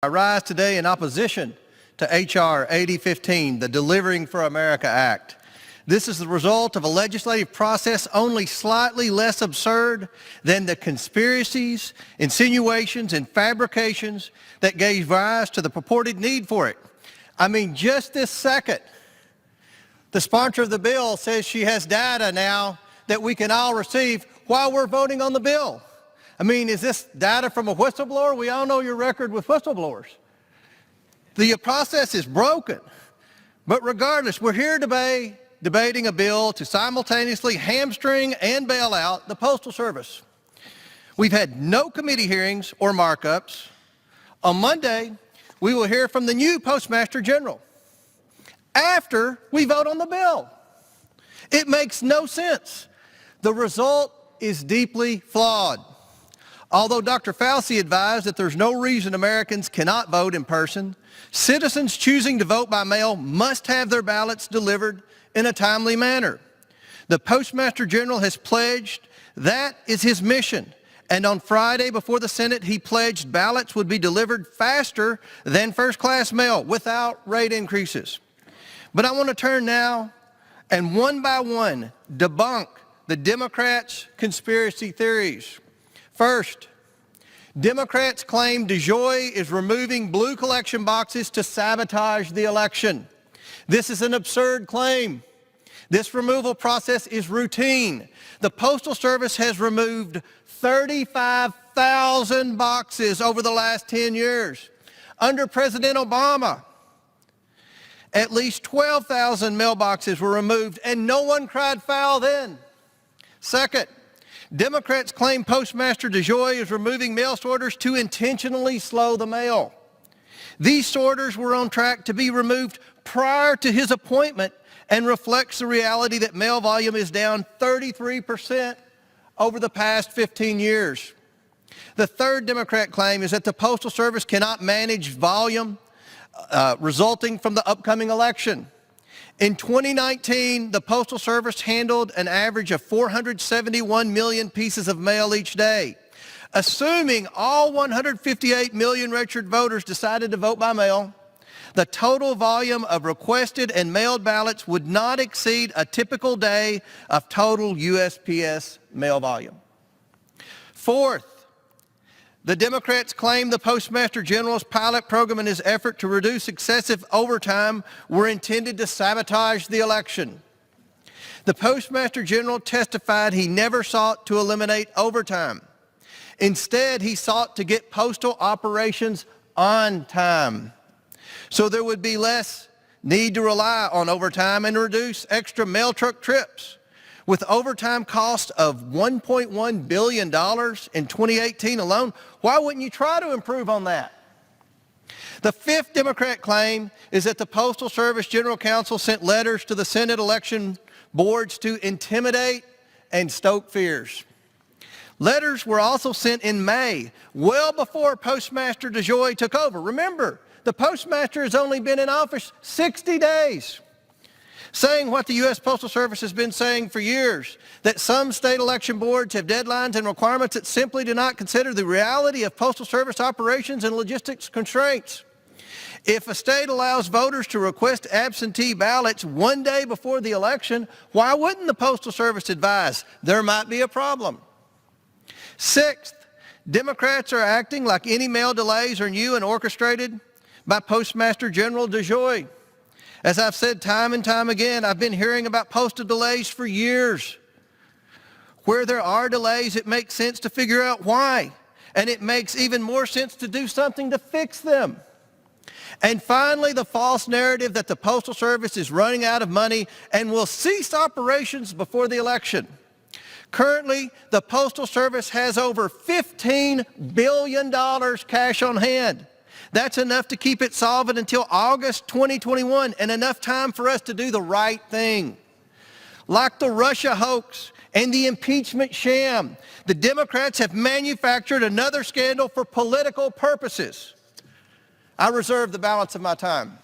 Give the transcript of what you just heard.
I rise today in opposition to H.R. 8015, the Delivering for America Act. This is the result of a legislative process only slightly less absurd than the conspiracies, insinuations, and fabrications that gave rise to the purported need for it. I mean, just this second, the sponsor of the bill says she has data now that we can all receive while we're voting on the bill. I mean, is this data from a whistleblower? We all know your record with whistleblowers. The process is broken. But regardless, we're here today debating a bill to simultaneously hamstring and bail out the Postal Service. We've had no committee hearings or markups. On Monday, we will hear from the new Postmaster General after we vote on the bill. It makes no sense. The result is deeply flawed. Although Dr. Fauci advised that there's no reason Americans cannot vote in person, citizens choosing to vote by mail must have their ballots delivered in a timely manner. The Postmaster General has pledged that is his mission, and on Friday before the Senate, he pledged ballots would be delivered faster than first-class mail without rate increases. But I want to turn now and one by one debunk the Democrats' conspiracy theories. First, Democrats claim DeJoy is removing blue collection boxes to sabotage the election. This is an absurd claim. This removal process is routine. The Postal Service has removed 35,000 boxes over the last 10 years. Under President Obama, at least 12,000 mailboxes were removed, and no one cried foul then. Second, Democrats claim Postmaster DeJoy is removing mail sorters to intentionally slow the mail. These sorters were on track to be removed prior to his appointment and reflects the reality that mail volume is down 33% over the past 15 years. The third Democrat claim is that the Postal Service cannot manage volume resulting from the upcoming election. In 2019, the Postal Service handled an average of 471 million pieces of mail each day. Assuming all 158 million registered voters decided to vote by mail, the total volume of requested and mailed ballots would not exceed a typical day of total USPS mail volume. Fourth, the Democrats claim the Postmaster General's pilot program and his effort to reduce excessive overtime were intended to sabotage the election. The Postmaster General testified he never sought to eliminate overtime. Instead, he sought to get postal operations on time, so there would be less need to rely on overtime and reduce extra mail truck trips. With overtime cost of $1.1 billion in 2018 alone, why wouldn't you try to improve on that? The fifth Democrat claim is that the Postal Service General Counsel sent letters to the Senate election boards to intimidate and stoke fears. Letters were also sent in May, well before Postmaster DeJoy took over. Remember, the Postmaster has only been in office 60 days. Saying what the U.S. Postal Service has been saying for years, that some state election boards have deadlines and requirements that simply do not consider the reality of Postal Service operations and logistics constraints. If a state allows voters to request absentee ballots one day before the election, why wouldn't the Postal Service advise there might be a problem? Sixth, Democrats are acting like any mail delays are new and orchestrated by Postmaster General DeJoy. As I've said time and time again, I've been hearing about postal delays for years. Where there are delays, it makes sense to figure out why, and it makes even more sense to do something to fix them. And finally, the false narrative that the Postal Service is running out of money and will cease operations before the election. Currently, the Postal Service has over $15 billion cash on hand. That's enough to keep it solvent until August 2021 and enough time for us to do the right thing. Like the Russia hoax and the impeachment sham, the Democrats have manufactured another scandal for political purposes. I reserve the balance of my time.